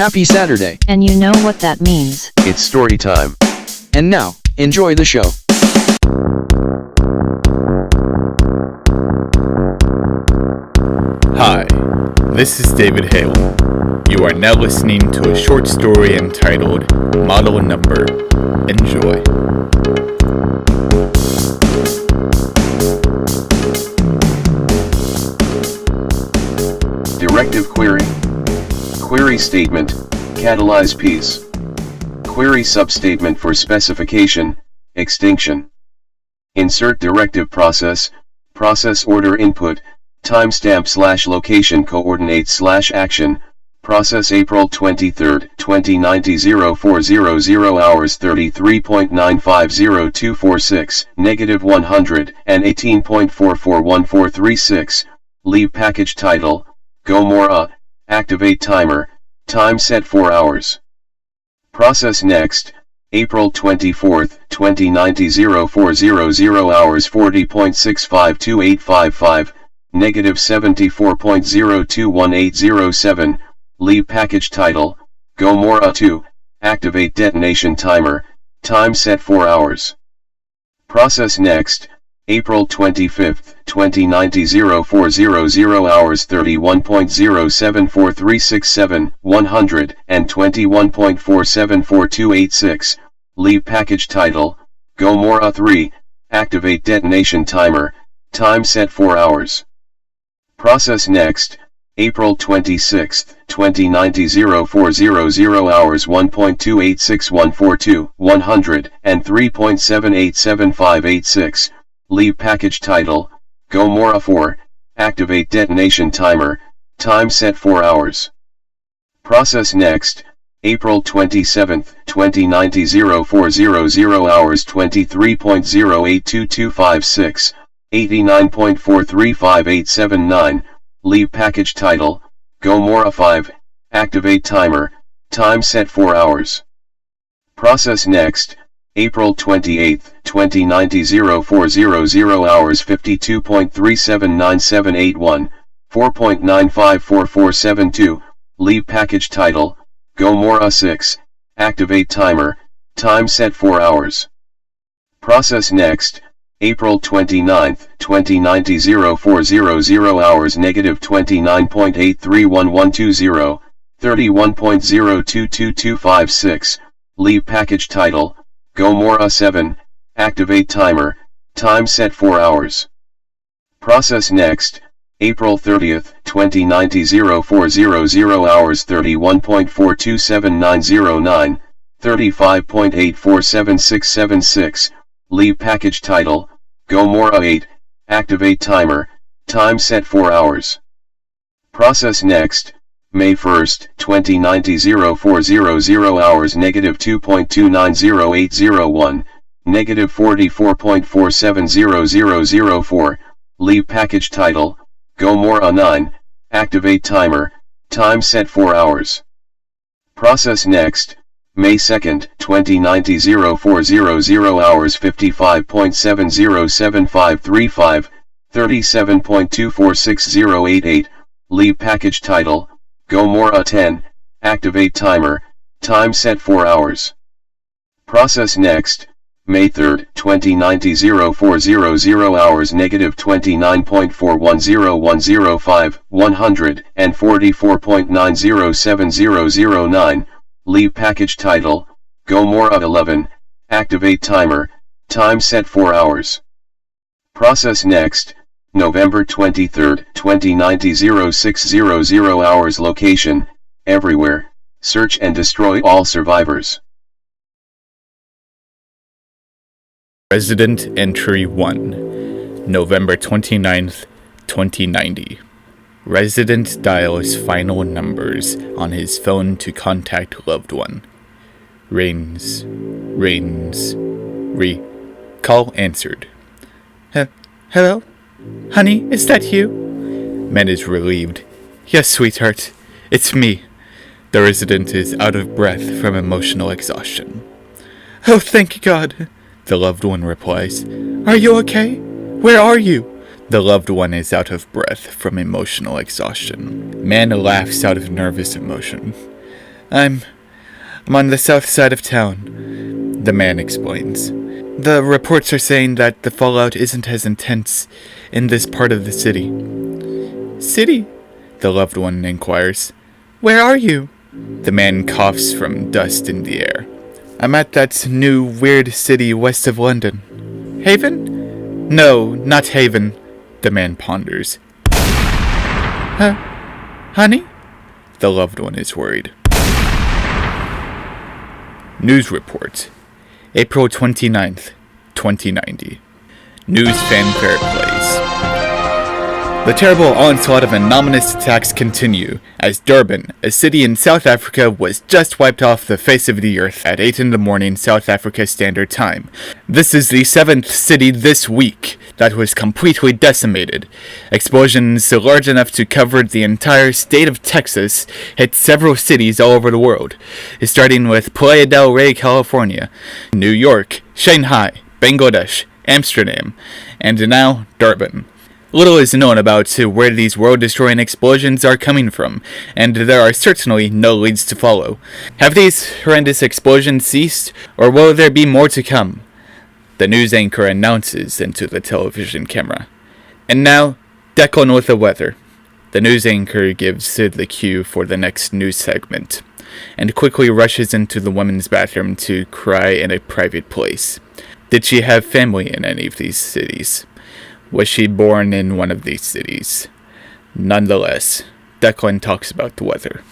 Happy Saturday. And you know what that means. It's story time. And now, enjoy the show. Hi, this is David Hale. You are now listening to a short story entitled Model Number. Enjoy. Directive query. Query statement, catalyze piece. Query substatement for specification, extinction. Insert directive process order input, timestamp / location coordinate / action, process April 23, 2090 0400 hours 33.950246, -100, and 18.441436, leave package title, Gomora, activate timer, time set 4 hours. Process next, April 24, 2090 0400 hours 40.652855, -74.021807, leave package title, Gomora 2, activate detonation timer, time set 4 hours. Process next, April 25, 2090 0400 hours 31.074367, 100, and 21.474286, leave package title, Gomora 3, activate detonation timer, time set 4 hours. Process next, April 26, 2090 0400 hours 1.286142, 100, and 3.787586, leave package title, Gomora 4, activate detonation timer, time set 4 hours. Process next, April 27, 2090 0400 hours 23.082256, 89.435879, leave package title, Gomora 5, activate timer, time set 4 hours. Process next, April 28, 2090 0400 hours 52.379781, 4.954472, leave package title, Gomora 6, activate timer, time set 4 hours. Process next, April 29, 2090 0400 hours -29.831120, 31.022256, leave package title, Gomora 7, activate timer, time set 4 hours. Process next, April 30, 2090 0400 hours 31.427909, 35.847676, leave package title, Gomora 8, activate timer, time set 4 hours. Process next, May 1, 2090 0400 hours -2.290801, -44.470004, leave package title, Gomora 9, activate timer, time set 4 hours. Process next, May 2, 2090 0400 hours 55.707535, 37.246088, leave package title, Gomora 10, activate timer, time set 4 hours. Process next, May 3, 2090 0400 hours -29.410105, 100, and 44.907009, leave package title, Gomora 11, activate timer, time set 4 hours. Process next, November 23, 2090 0600 hours location, everywhere, search and destroy all survivors. Resident Entry 1, November 29th, 2090. Resident dials final numbers on his phone to contact loved one. Rings. Call answered. Hello? Honey, is that you? Man is relieved. Yes, sweetheart, it's me. The resident is out of breath from emotional exhaustion. Oh, thank God, the loved one replies. Are you okay? Where are you? The loved one is out of breath from emotional exhaustion. Man laughs out of nervous emotion. I'm on the south side of town, the man explains. The reports are saying that the fallout isn't as intense in this part of the city. City? The loved one inquires. Where are you? The man coughs from dust in the air. I'm at that new weird city west of London. Haven? No, not Haven, the man ponders. Honey? The loved one is worried. News report. April 29th, 2090. News fanfare plays. The terrible onslaught of anomalous attacks continue as Durban, a city in South Africa, was just wiped off the face of the earth at 8 in the morning South Africa Standard Time. This is the 7th city this week that was completely decimated. Explosions large enough to cover the entire state of Texas hit several cities all over the world, starting with Playa del Rey, California, New York, Shanghai, Bangladesh, Amsterdam, and now Durban. Little is known about where these world-destroying explosions are coming from, and there are certainly no leads to follow. Have these horrendous explosions ceased, or will there be more to come? The news anchor announces into the television camera. And now, Declan with the weather. The news anchor gives the cue for the next news segment, and quickly rushes into the women's bathroom to cry in a private place. Did she have family in any of these cities? Was she born in one of these cities? Nonetheless, Declan talks about the weather.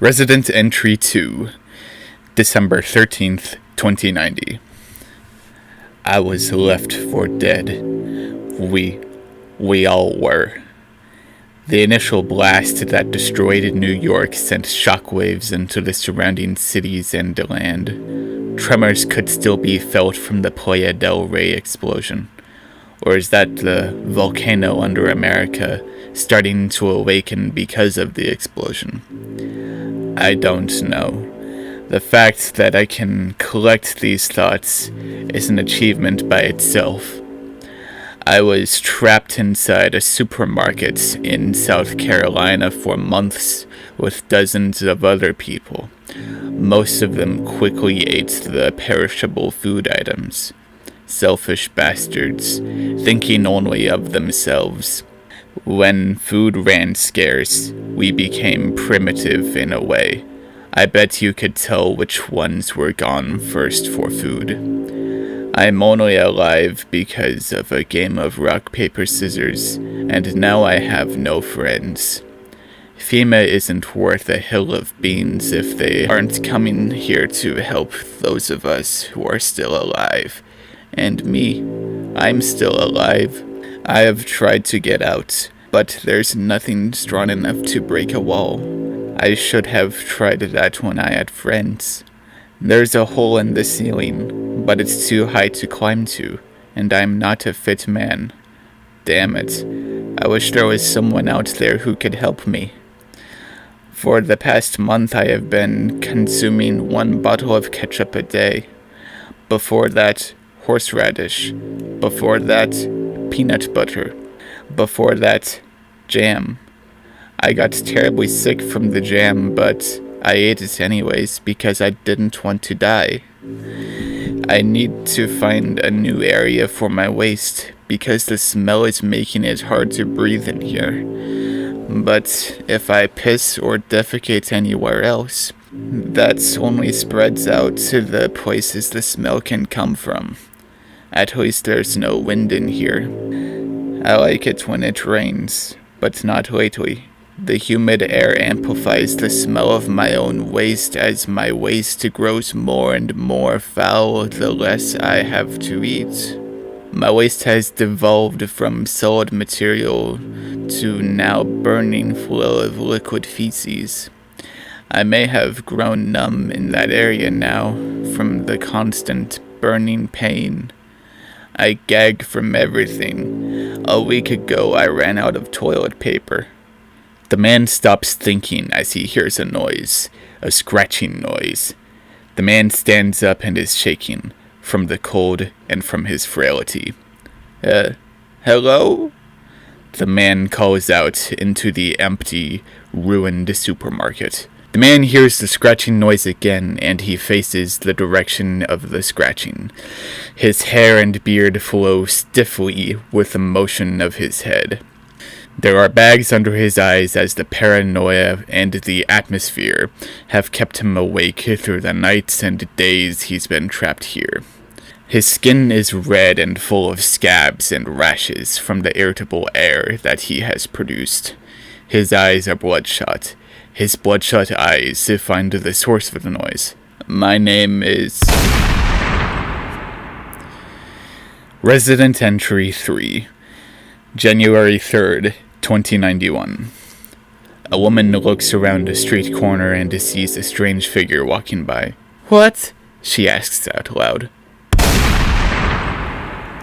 Resident Entry 2, December 13th, 2090. I was left for dead. We all were. The initial blast that destroyed New York sent shockwaves into the surrounding cities and land. Tremors could still be felt from the Playa del Rey explosion. Or is that the volcano under America starting to awaken because of the explosion? I don't know. The fact that I can collect these thoughts is an achievement by itself. I was trapped inside a supermarket in South Carolina for months with dozens of other people. Most of them quickly ate the perishable food items. Selfish bastards, thinking only of themselves. When food ran scarce, we became primitive in a way. I bet you could tell which ones were gone first for food. I'm only alive because of a game of rock, paper, scissors, and now I have no friends. FEMA isn't worth a hill of beans if they aren't coming here to help those of us who are still alive. And me, I'm still alive. I have tried to get out, but there's nothing strong enough to break a wall. I should have tried that when I had friends. There's a hole in the ceiling, but it's too high to climb to, and I'm not a fit man. Damn it. I wish there was someone out there who could help me. For the past month I have been consuming 1 bottle of ketchup a day. Before that, horseradish. Before that, peanut butter. Before that, jam. I got terribly sick from the jam, but I ate it anyways because I didn't want to die. I need to find a new area for my waste because the smell is making it hard to breathe in here. But if I piss or defecate anywhere else, that only spreads out to the places the smell can come from. At least there's no wind in here. I like it when it rains, but not lately. The humid air amplifies the smell of my own waste as my waste grows more and more foul the less I have to eat. My waste has devolved from solid material to now burning flow of liquid feces. I may have grown numb in that area now from the constant burning pain. I gag from everything. A week ago I ran out of toilet paper. The man stops thinking as he hears a noise, a scratching noise. The man stands up and is shaking, from the cold and from his frailty. Hello? The man calls out into the empty, ruined supermarket. The man hears the scratching noise again, and he faces the direction of the scratching. His hair and beard flow stiffly with the motion of his head. There are bags under his eyes as the paranoia and the atmosphere have kept him awake through the nights and days he's been trapped here. His skin is red and full of scabs and rashes from the irritable air that he has produced. His eyes are bloodshot. His bloodshot eyes find the source of the noise. My name is... Resident Entry 3, January 3rd, 2091. A woman looks around a street corner and sees a strange figure walking by. What? She asks out loud.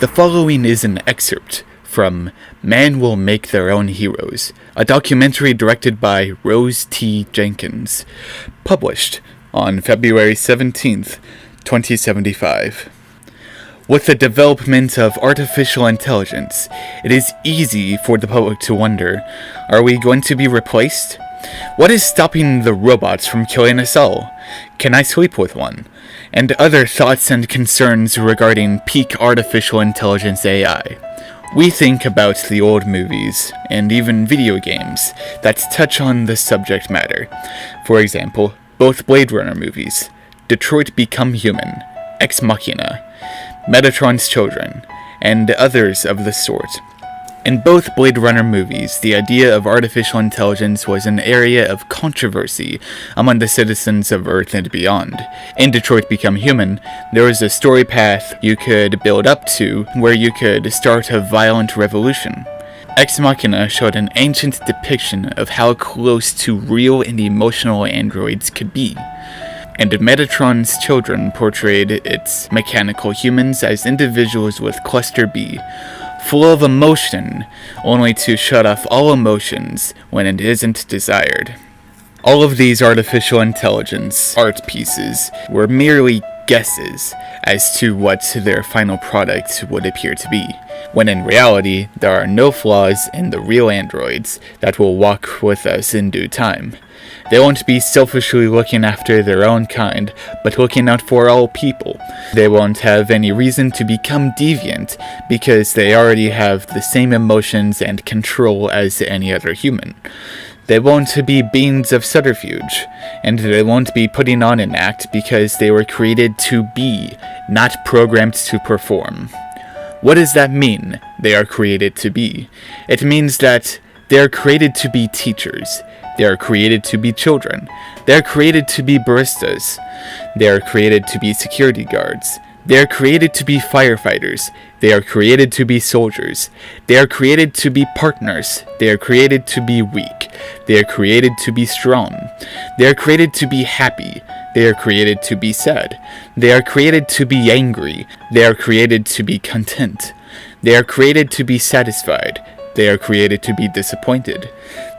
The following is an excerpt from Man Will Make Their Own Heroes, a documentary directed by Rose T. Jenkins, published on February 17th, 2075. With the development of artificial intelligence, it is easy for the public to wonder, are we going to be replaced? What is stopping the robots from killing us all? Can I sleep with one? And other thoughts and concerns regarding peak artificial intelligence AI. We think about the old movies, and even video games, that touch on the subject matter. For example, both Blade Runner movies, Detroit Become Human, Ex Machina, Metatron's Children, and others of the sort. In both Blade Runner movies, the idea of artificial intelligence was an area of controversy among the citizens of Earth and beyond. In Detroit Become Human, there was a story path you could build up to where you could start a violent revolution. Ex Machina showed an ancient depiction of how close to real and emotional androids could be. And Metatron's Children portrayed its mechanical humans as individuals with cluster B, full of emotion, only to shut off all emotions when it isn't desired. All of these artificial intelligence art pieces were merely guesses as to what their final product would appear to be, when in reality there are no flaws in the real androids that will walk with us in due time. They won't be selfishly looking after their own kind, but looking out for all people. They won't have any reason to become deviant, because they already have the same emotions and control as any other human. They won't be beings of subterfuge, and they won't be putting on an act because they were created to be, not programmed to perform. What does that mean, they are created to be? It means that they are created to be teachers. They are created to be children. They are created to be baristas. They are created to be security guards. They are created to be firefighters. They are created to be soldiers. They are created to be partners. They are created to be weak. They are created to be strong. They are created to be happy. They are created to be sad. They are created to be angry. They are created to be content. They are created to be satisfied. They are created to be disappointed.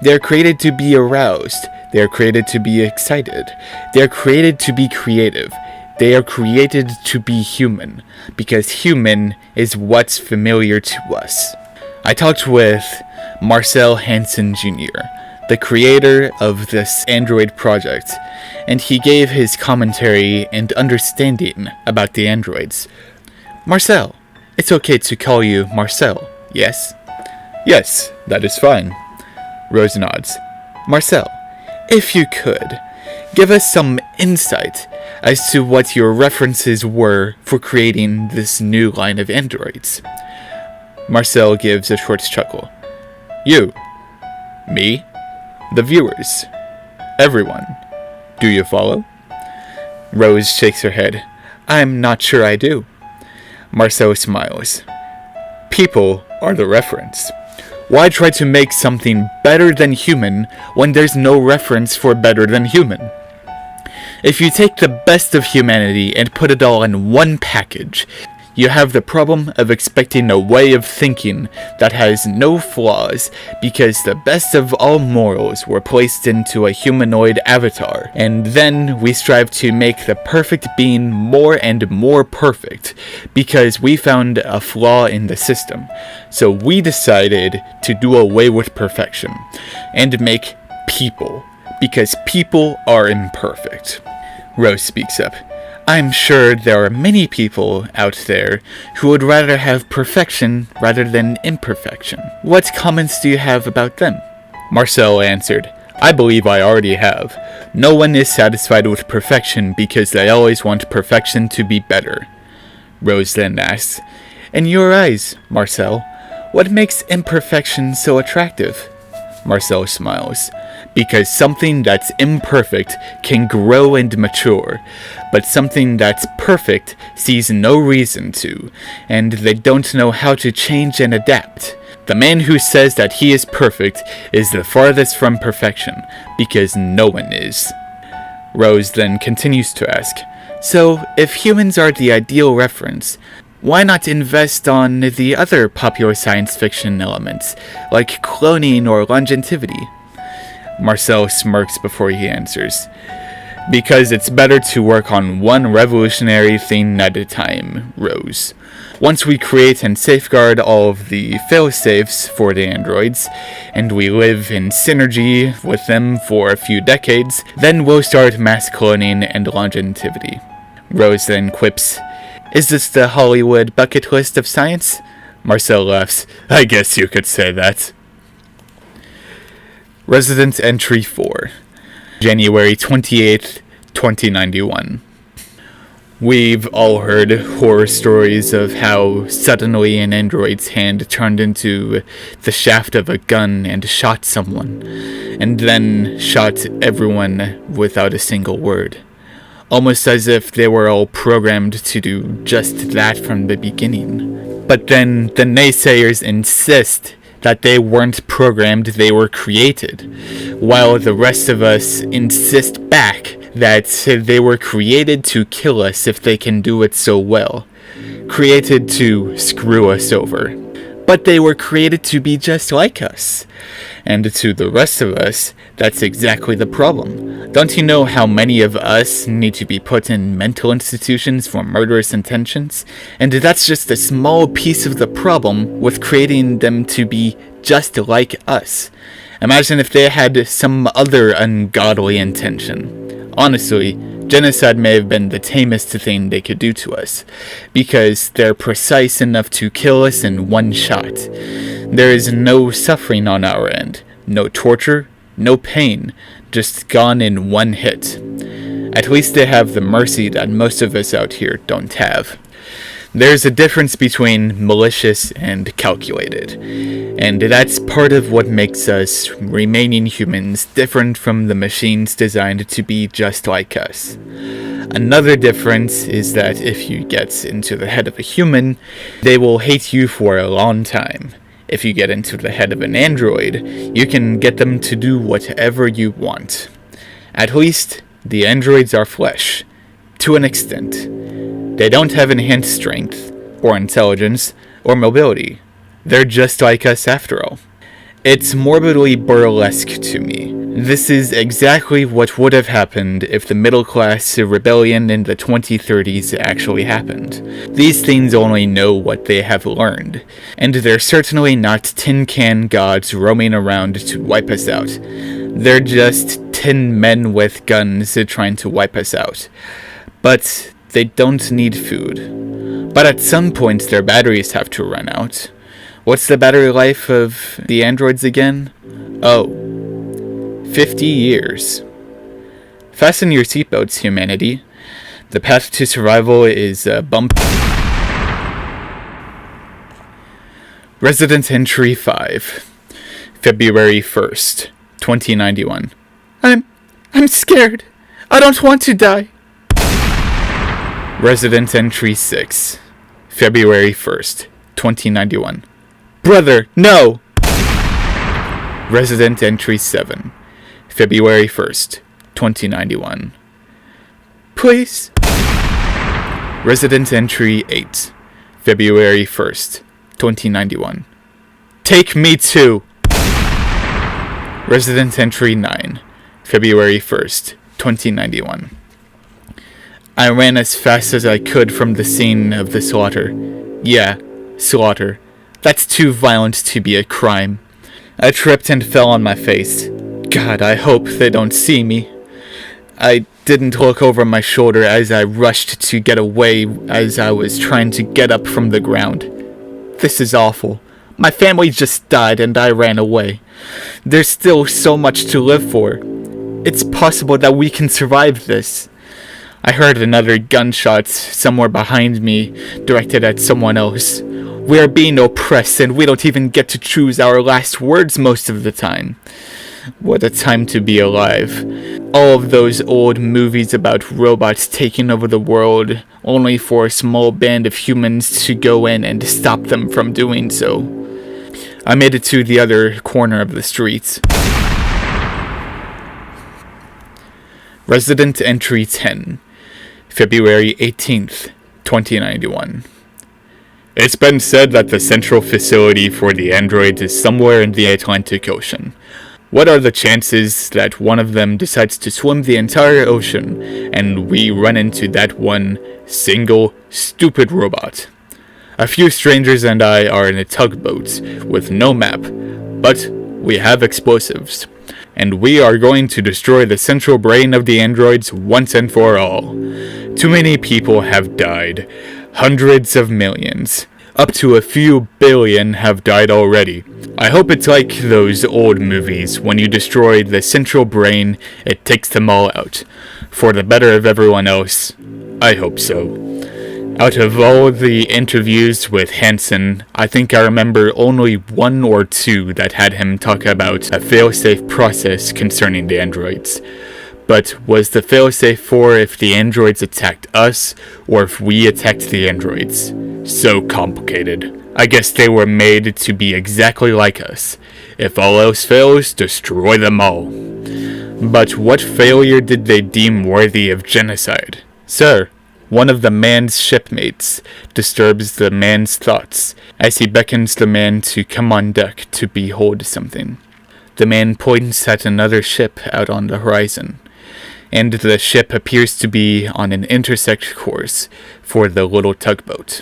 They are created to be aroused. They are created to be excited. They are created to be creative. They are created to be human, because human is what's familiar to us. I talked with Marcel Hansen Jr., the creator of this Android project, and he gave his commentary and understanding about the androids. Marcel, it's okay to call you Marcel, yes? Yes, that is fine. Rose nods. Marcel, if you could, give us some insight as to what your references were for creating this new line of androids. Marcel gives a short chuckle. You. Me. The viewers. Everyone. Do you follow? Rose shakes her head. I'm not sure I do. Marcel smiles. People are the reference. Why try to make something better than human when there's no reference for better than human? If you take the best of humanity and put it all in one package, you have the problem of expecting a way of thinking that has no flaws because the best of all morals were placed into a humanoid avatar, and then we strive to make the perfect being more and more perfect because we found a flaw in the system. So we decided to do away with perfection and make people. Because people are imperfect. Rose speaks up. I'm sure there are many people out there who would rather have perfection rather than imperfection. What comments do you have about them? Marcel answered, I believe I already have. No one is satisfied with perfection because they always want perfection to be better. Rose then asks, in your eyes, Marcel, what makes imperfection so attractive? Marcel smiles. Because something that's imperfect can grow and mature, but something that's perfect sees no reason to, and they don't know how to change and adapt. The man who says that he is perfect is the farthest from perfection, because no one is. Rose then continues to ask, so if humans are the ideal reference, why not invest on the other popular science fiction elements, like cloning or longevity? Marcel smirks before he answers. Because it's better to work on one revolutionary thing at a time, Rose. Once we create and safeguard all of the fail-safes for the androids, and we live in synergy with them for a few decades, then we'll start mass cloning and longevity. Rose then quips, is this the Hollywood bucket list of science? Marcel laughs, I guess you could say that. Resident Entry 4, January 28th, 2091. We've all heard horror stories of how suddenly an android's hand turned into the shaft of a gun and shot someone, and then shot everyone without a single word. Almost as if they were all programmed to do just that from the beginning. But then the naysayers insist that they weren't programmed, they were created, while the rest of us insist back that they were created to kill us if they can do it so well, created to screw us over. But they were created to be just like us. And to the rest of us, that's exactly the problem. Don't you know how many of us need to be put in mental institutions for murderous intentions? And that's just a small piece of the problem with creating them to be just like us. Imagine if they had some other ungodly intention. Honestly, genocide may have been the tamest thing they could do to us, because they're precise enough to kill us in one shot. There is no suffering on our end, no torture, no pain, just gone in one hit. At least they have the mercy that most of us out here don't have. There's a difference between malicious and calculated, and that's part of what makes us remaining humans different from the machines designed to be just like us. Another difference is that if you get into the head of a human, they will hate you for a long time. If you get into the head of an android, you can get them to do whatever you want. At least, the androids are flesh, to an extent. They don't have enhanced strength, or intelligence, or mobility. They're just like us after all. It's morbidly burlesque to me. This is exactly what would have happened if the middle-class rebellion in the 2030s actually happened. These things only know what they have learned, and they're certainly not tin can gods roaming around to wipe us out. They're just tin men with guns trying to wipe us out. But they don't need food. But at some point their batteries have to run out. What's the battery life of the androids again? Oh, 50 years. Fasten your seatbelts, humanity. The path to survival is bumpy. Resident Entry 5, February 1st, 2091. I'm scared. I don't want to die. Resident Entry 6, February 1st, 2091. Brother, no! Resident Entry 7, February 1st, 2091. Please. Resident Entry 8, February 1st, 2091. Take me too! Resident Entry 9, February 1st, 2091. I ran as fast as I could from the scene of the slaughter. Yeah, slaughter. That's too violent to be a crime. I tripped and fell on my face. God, I hope they don't see me. I didn't look over my shoulder as I rushed to get away as I was trying to get up from the ground. This is awful. My family just died and I ran away. There's still so much to live for. It's possible that we can survive this. I heard another gunshot somewhere behind me, directed at someone else. We are being oppressed and we don't even get to choose our last words most of the time. What a time to be alive. All of those old movies about robots taking over the world, only for a small band of humans to go in and stop them from doing so. I made it to the other corner of the street. Resident Entry 10, February 18th, 2091. It's been said that the central facility for the androids is somewhere in the Atlantic Ocean. What are the chances that one of them decides to swim the entire ocean and we run into that one single stupid robot? A few strangers and I are in a tugboat with no map, but we have explosives, and we are going to destroy the central brain of the androids once and for all. Too many people have died. Hundreds of millions. Up to a few billion have died already. I hope it's like those old movies. When you destroy the central brain, it takes them all out. For the better of everyone else. I hope so. Out of all the interviews with Hansen, I think I remember only one or two that had him talk about a failsafe process concerning the androids. But was the failsafe for if the androids attacked us, or if we attacked the androids? So complicated. I guess they were made to be exactly like us. If all else fails, destroy them all. But what failure did they deem worthy of genocide? Sir, one of the man's shipmates disturbs the man's thoughts as he beckons the man to come on deck to behold something. The man points at another ship out on the horizon, and the ship appears to be on an intersect course for the little tugboat.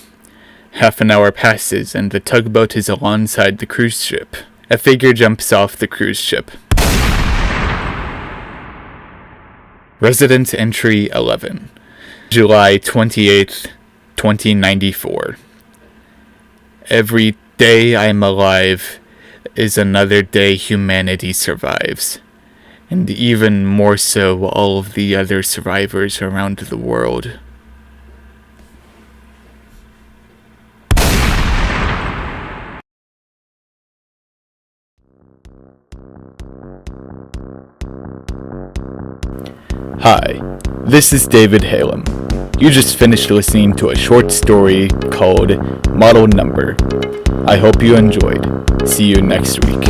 Half an hour passes and the tugboat is alongside the cruise ship. A figure jumps off the cruise ship. Resident Entry 11, July 28th, 2094. Every day I'm alive is another day humanity survives. And even more so all of the other survivors around the world. Hi, this is David Halem. You just finished listening to a short story called Model Number. I hope you enjoyed. See you next week.